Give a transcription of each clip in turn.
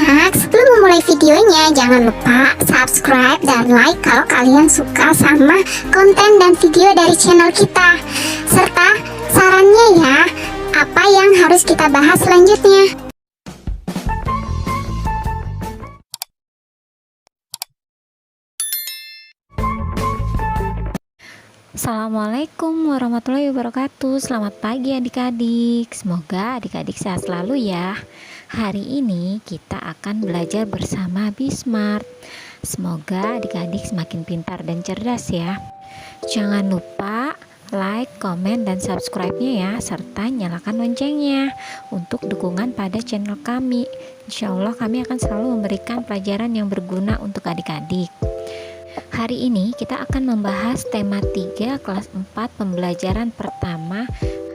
anak-anak, sebelum memulai videonya, jangan lupa subscribe dan like kalau kalian suka sama konten dan video dari channel kita. Serta sarannya ya, apa yang harus kita bahas selanjutnya. Assalamualaikum warahmatullahi wabarakatuh. Selamat pagi adik-adik. Semoga adik-adik sehat selalu ya. Hari ini kita akan belajar bersama Bismart. Semoga adik-adik semakin pintar dan cerdas ya. Jangan lupa like, komen, dan subscribe-nya ya, serta nyalakan loncengnya untuk dukungan pada channel kami. Insya Allah kami akan selalu memberikan pelajaran yang berguna untuk adik-adik. Hari ini kita akan membahas tema 3 kelas 4 pembelajaran pertama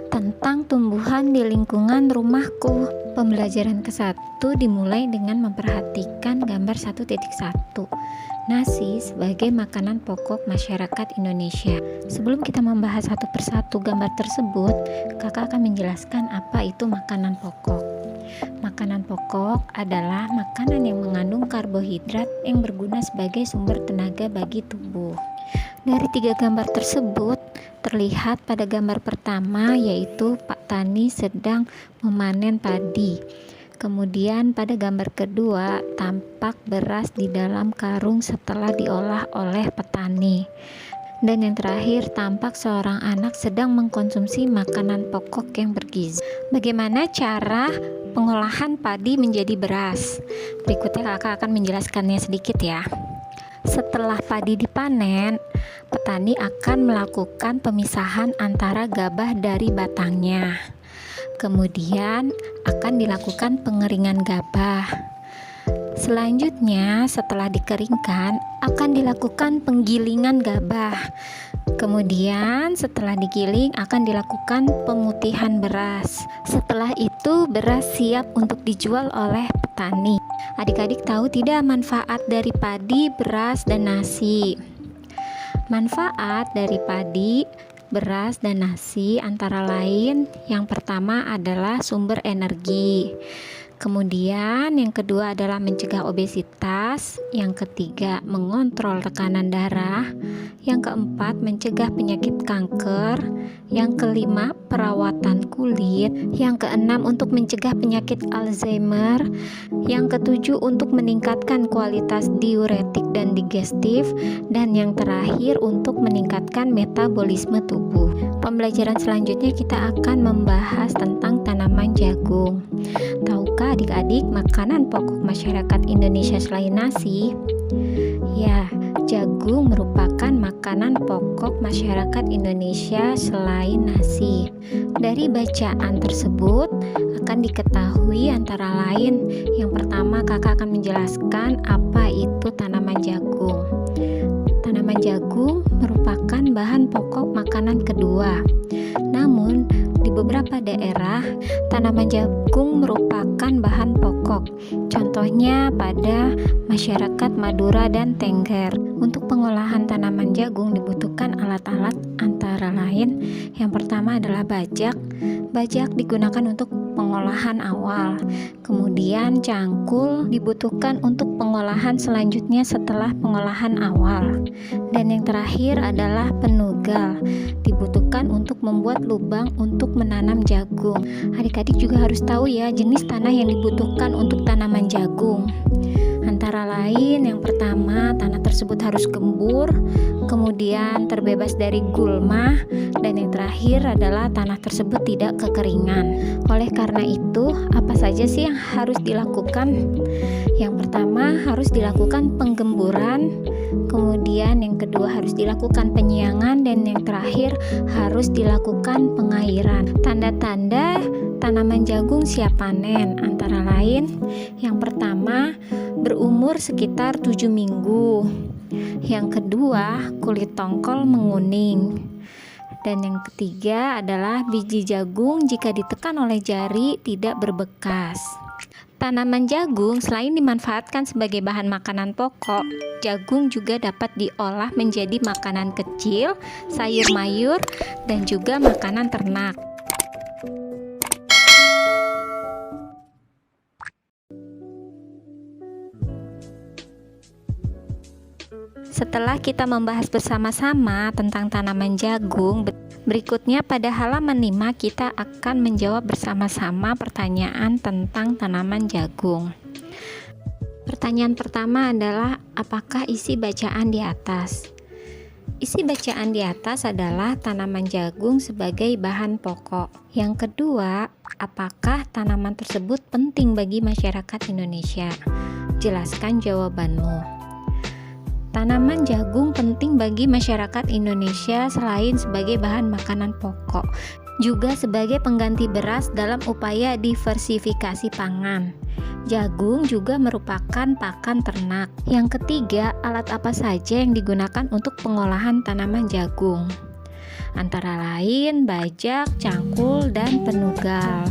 tentang tumbuhan di lingkungan rumahku. Pembelajaran ke-1 dimulai dengan memperhatikan gambar 1.1. Nasi sebagai makanan pokok masyarakat Indonesia. Sebelum kita membahas satu persatu gambar tersebut, kakak akan menjelaskan apa itu makanan pokok. Makanan pokok adalah makanan yang mengandung karbohidrat yang berguna sebagai sumber tenaga bagi tubuh. Dari 3 gambar tersebut, terlihat pada gambar pertama yaitu Pak Tani sedang memanen padi. Kemudian pada gambar kedua, tampak beras di dalam karung setelah diolah oleh petani. Dan yang terakhir, tampak seorang anak sedang mengkonsumsi makanan pokok yang bergizi. Bagaimana cara pengolahan padi menjadi beras? Berikutnya kakak akan menjelaskannya sedikit ya. Setelah padi dipanen, petani akan melakukan pemisahan antara gabah dari batangnya. Kemudian akan dilakukan pengeringan gabah. Selanjutnya, setelah dikeringkan, akan dilakukan penggilingan gabah. Kemudian, setelah digiling, akan dilakukan pemutihan beras. Setelah itu, beras siap untuk dijual oleh petani. Adik-adik tahu tidak manfaat dari padi, beras, dan nasi? Manfaat dari padi, beras, dan nasi antara lain, yang pertama adalah sumber energi. Kemudian yang kedua adalah mencegah obesitas, yang ketiga mengontrol tekanan darah, yang keempat mencegah penyakit kanker, yang kelima perawatan kulit, yang keenam untuk mencegah penyakit Alzheimer, yang ketujuh untuk meningkatkan kualitas diuretik dan digestif, dan yang terakhir untuk meningkatkan metabolisme tubuh. Pembelajaran selanjutnya kita akan membahas tentang tanaman jagung. Tahukah adik-adik makanan pokok masyarakat Indonesia selain nasi? Ya, jagung merupakan makanan pokok masyarakat Indonesia selain nasi. Dari bacaan tersebut akan diketahui antara lain, yang pertama kakak akan menjelaskan apa itu tanaman jagung. Tanaman jagung merupakan bahan pokok makanan kedua. Namun, di beberapa daerah, tanaman jagung merupakan bahan pokok. Contohnya pada masyarakat Madura dan Tengger. Untuk pengolahan tanaman jagung dibutuhkan alat-alat antara lain. Yang pertama adalah bajak. Bajak digunakan untuk pengolahan awal. Kemudian cangkul dibutuhkan untuk pengolahan selanjutnya setelah pengolahan awal. Dan yang terakhir adalah penugal, dibutuhkan untuk membuat lubang untuk menanam jagung. Adik-adik juga harus tahu ya jenis tanah yang dibutuhkan untuk tanaman jagung. Antara lain, yang pertama, tanah tersebut harus gembur, kemudian terbebas dari gulma, dan yang terakhir adalah tanah tersebut tidak kekeringan. Oleh karena itu, apa saja sih yang harus dilakukan? Yang pertama, harus dilakukan penggemburan, kemudian yang kedua harus dilakukan penyiangan, dan yang terakhir harus dilakukan pengairan. Tanda-tanda tanaman jagung siap panen antara lain, yang pertama, berumur sekitar 7 minggu. Yang kedua, kulit tongkol menguning. Dan yang ketiga adalah biji jagung jika ditekan oleh jari tidak berbekas. Tanaman jagung selain dimanfaatkan sebagai bahan makanan pokok, jagung juga dapat diolah menjadi makanan kecil, sayur mayur, dan juga makanan ternak. Setelah kita membahas bersama-sama tentang tanaman jagung, berikutnya pada halaman 5 kita akan menjawab bersama-sama pertanyaan tentang tanaman jagung. Pertanyaan pertama adalah, apakah isi bacaan di atas? Isi bacaan di atas adalah tanaman jagung sebagai bahan pokok. Yang kedua, apakah tanaman tersebut penting bagi masyarakat Indonesia? Jelaskan jawabanmu. Tanaman jagung penting bagi masyarakat Indonesia selain sebagai bahan makanan pokok, juga sebagai pengganti beras dalam upaya diversifikasi pangan. Jagung juga merupakan pakan ternak. Yang ketiga, alat apa saja yang digunakan untuk pengolahan tanaman jagung? Antara lain bajak, cangkul, dan penugal.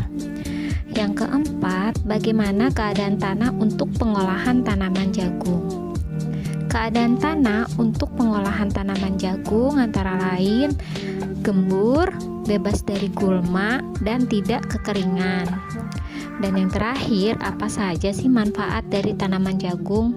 Yang keempat, bagaimana keadaan tanah untuk pengolahan tanaman jagung? Keadaan tanah untuk pengolahan tanaman jagung antara lain gembur, bebas dari gulma, dan tidak kekeringan. Dan yang terakhir, apa saja sih manfaat dari tanaman jagung?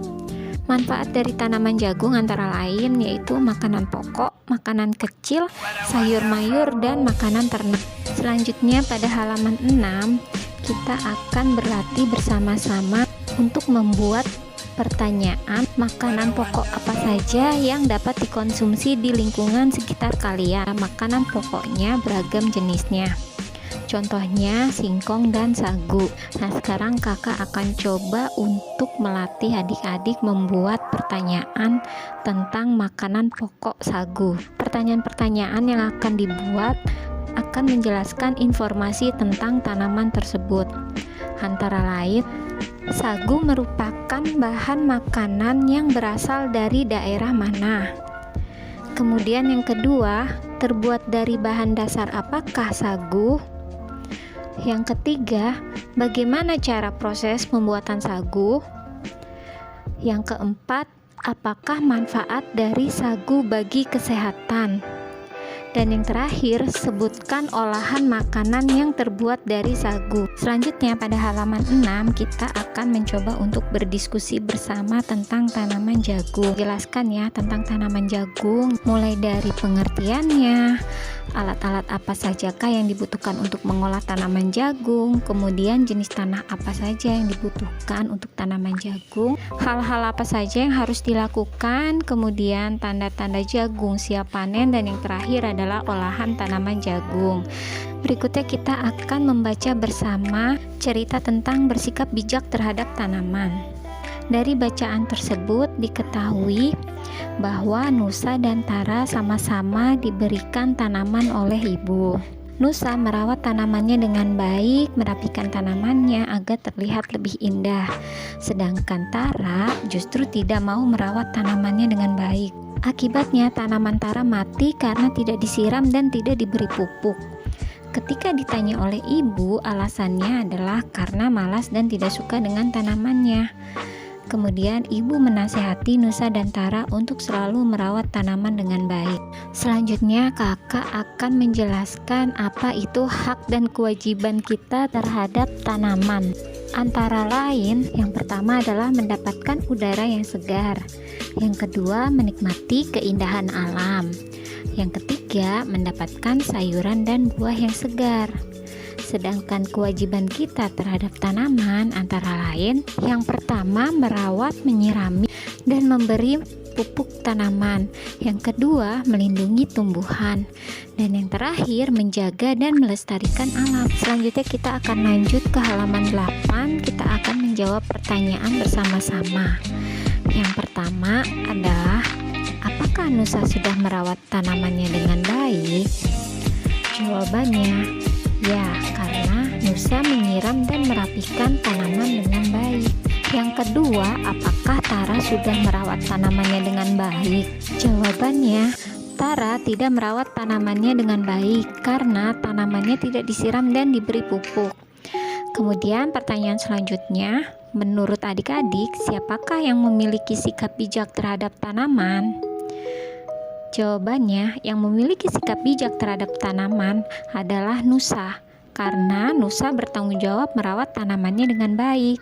Manfaat dari tanaman jagung antara lain yaitu makanan pokok, makanan kecil, sayur mayur, dan makanan ternak. Selanjutnya pada halaman 6, kita akan berlatih bersama-sama untuk membuat pertanyaan makanan pokok apa saja yang dapat dikonsumsi di lingkungan sekitar kalian. Makanan pokoknya beragam jenisnya. Contohnya singkong dan sagu. Nah, sekarang kakak akan coba untuk melatih adik-adik membuat pertanyaan tentang makanan pokok sagu. Pertanyaan-pertanyaan yang akan dibuat akan menjelaskan informasi tentang tanaman tersebut. Antara lain, sagu merupakan bahan makanan yang berasal dari daerah mana? Kemudian yang kedua, terbuat dari bahan dasar apakah sagu? Yang ketiga, bagaimana cara proses pembuatan sagu? Yang keempat, apakah manfaat dari sagu bagi kesehatan? Dan yang terakhir, sebutkan olahan makanan yang terbuat dari sagu. Selanjutnya pada halaman 6 kita akan mencoba untuk berdiskusi bersama tentang tanaman jagung. Jelaskan ya tentang tanaman jagung, mulai dari pengertiannya, alat-alat apa sajakah yang dibutuhkan untuk mengolah tanaman jagung, kemudian jenis tanah apa saja yang dibutuhkan untuk tanaman jagung, hal-hal apa saja yang harus dilakukan, kemudian tanda-tanda jagung siap panen, dan yang terakhir adalah olahan tanaman jagung. Berikutnya kita akan membaca bersama cerita tentang bersikap bijak terhadap tanaman. Dari bacaan tersebut diketahui bahwa Nusa dan Tara sama-sama diberikan tanaman oleh ibu. Nusa merawat tanamannya dengan baik, merapikan tanamannya agar terlihat lebih indah. Sedangkan Tara justru tidak mau merawat tanamannya dengan baik. Akibatnya tanaman Tara mati karena tidak disiram dan tidak diberi pupuk. Ketika ditanya oleh ibu, alasannya adalah karena malas dan tidak suka dengan tanamannya. Kemudian ibu menasehati Nusa dan Tara untuk selalu merawat tanaman dengan baik. Selanjutnya kakak akan menjelaskan apa itu hak dan kewajiban kita terhadap tanaman. Antara lain, yang pertama adalah mendapatkan udara yang segar. Yang kedua, menikmati keindahan alam. Yang ketiga, mendapatkan sayuran dan buah yang segar. Sedangkan kewajiban kita terhadap tanaman antara lain, yang pertama merawat, menyirami, dan memberi pupuk tanaman. Yang kedua, melindungi tumbuhan. Dan yang terakhir, menjaga dan melestarikan alam. Selanjutnya kita akan lanjut ke halaman 8. Kita akan menjawab pertanyaan bersama-sama. Yang pertama adalah, apakah Nusa sudah merawat tanamannya dengan baik? Jawabannya, ya, karena Nusa menyiram dan merapikan tanaman dengan baik. Yang kedua, apakah Tara sudah merawat tanamannya dengan baik? Jawabannya, Tara tidak merawat tanamannya dengan baik karena tanamannya tidak disiram dan diberi pupuk. Kemudian pertanyaan selanjutnya, menurut adik-adik, siapakah yang memiliki sikap bijak terhadap tanaman? Jawabannya, yang memiliki sikap bijak terhadap tanaman adalah Nusa, karena Nusa bertanggung jawab merawat tanamannya dengan baik.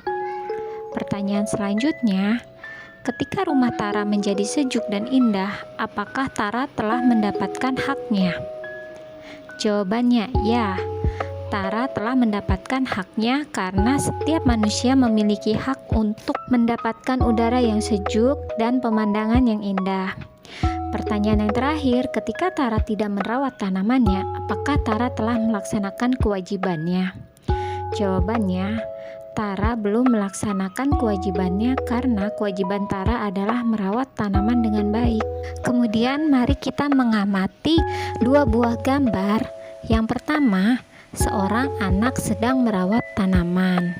Pertanyaan selanjutnya, ketika rumah Tara menjadi sejuk dan indah, apakah Tara telah mendapatkan haknya? Jawabannya ya. Tara telah mendapatkan haknya karena setiap manusia memiliki hak untuk mendapatkan udara yang sejuk dan pemandangan yang indah. Pertanyaan yang terakhir, ketika Tara tidak merawat tanamannya, apakah Tara telah melaksanakan kewajibannya? Jawabannya, Tara belum melaksanakan kewajibannya karena kewajiban Tara adalah merawat tanaman dengan baik. Kemudian mari kita mengamati dua buah gambar. Yang pertama, seorang anak sedang merawat tanaman.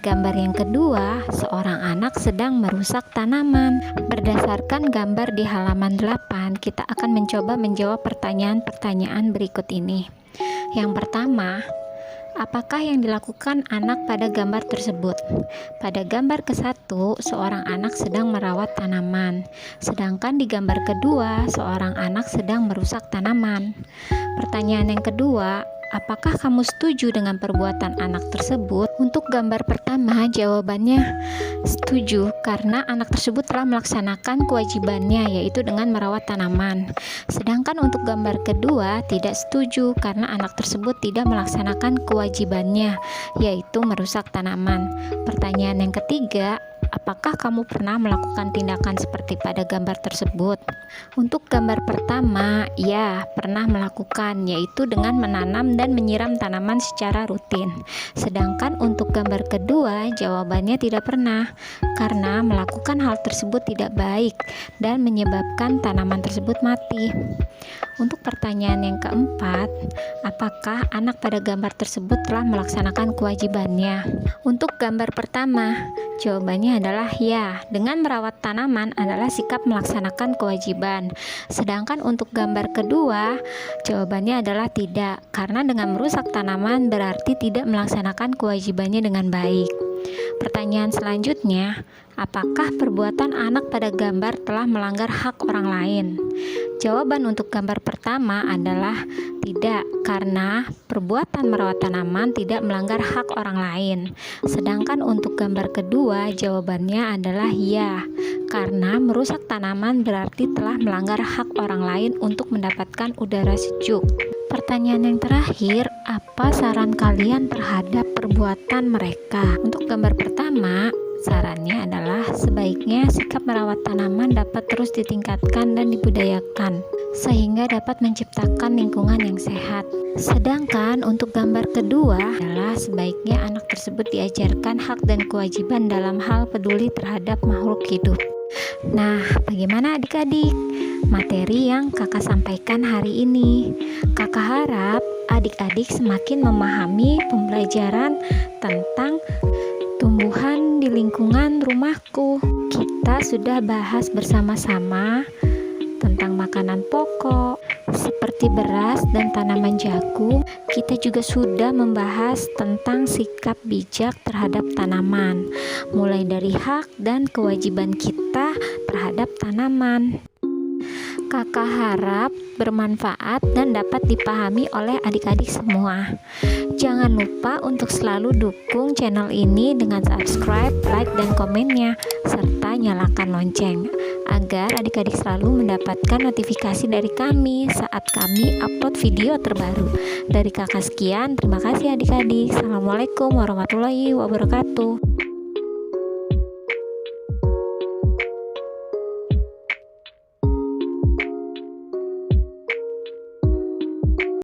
Gambar yang kedua, seorang anak sedang merusak tanaman. Berdasarkan gambar di halaman 8, kita akan mencoba menjawab pertanyaan-pertanyaan berikut ini. Yang pertama, apakah yang dilakukan anak pada gambar tersebut? Pada gambar ke-1, seorang anak sedang merawat tanaman. Sedangkan di gambar kedua, seorang anak sedang merusak tanaman. Pertanyaan yang kedua, apakah kamu setuju dengan perbuatan anak tersebut? Untuk gambar pertama, jawabannya setuju karena anak tersebut telah melaksanakan kewajibannya, yaitu dengan merawat tanaman. Sedangkan untuk gambar kedua, tidak setuju karena anak tersebut tidak melaksanakan kewajibannya, yaitu merusak tanaman. Pertanyaan yang ketiga, apakah kamu pernah melakukan tindakan seperti pada gambar tersebut? Untuk gambar pertama, ya, pernah melakukan, yaitu dengan menanam dan menyiram tanaman secara rutin. Sedangkan untuk gambar kedua, jawabannya tidak pernah, karena melakukan hal tersebut tidak baik dan menyebabkan tanaman tersebut mati. Untuk pertanyaan yang keempat, apakah anak pada gambar tersebut telah melaksanakan kewajibannya? Untuk gambar pertama, jawabannya adalah ya. Dengan merawat tanaman adalah sikap melaksanakan kewajiban. Sedangkan untuk gambar kedua, jawabannya adalah tidak, karena dengan merusak tanaman berarti tidak melaksanakan kewajibannya dengan baik. Pertanyaan selanjutnya, apakah perbuatan anak pada gambar telah melanggar hak orang lain? Jawaban untuk gambar pertama adalah tidak, karena perbuatan merawat tanaman tidak melanggar hak orang lain. Sedangkan untuk gambar kedua, jawabannya adalah ya, karena merusak tanaman berarti telah melanggar hak orang lain untuk mendapatkan udara sejuk. Pertanyaan yang terakhir, apa saran kalian terhadap perbuatan mereka? Untuk gambar pertama, sarannya adalah sebaiknya sikap merawat tanaman dapat terus ditingkatkan dan dibudayakan sehingga dapat menciptakan lingkungan yang sehat. Sedangkan untuk gambar kedua adalah sebaiknya anak tersebut diajarkan hak dan kewajiban dalam hal peduli terhadap makhluk hidup. Nah, bagaimana adik-adik materi yang kakak sampaikan hari ini? Kakak harap adik-adik semakin memahami pembelajaran tentang tumbuhan di lingkungan rumahku. Kita sudah bahas bersama-sama tentang makanan pokok seperti beras dan tanaman jagung. Kita juga sudah membahas tentang sikap bijak terhadap tanaman, mulai dari hak dan kewajiban kita terhadap tanaman. Kakak harap bermanfaat dan dapat dipahami oleh adik-adik semua. Jangan lupa untuk selalu dukung channel ini dengan subscribe, like, dan komennya, serta nyalakan lonceng agar adik-adik selalu mendapatkan notifikasi dari kami saat kami upload video terbaru. Dari kakak sekian, terima kasih adik-adik. Assalamualaikum warahmatullahi wabarakatuh.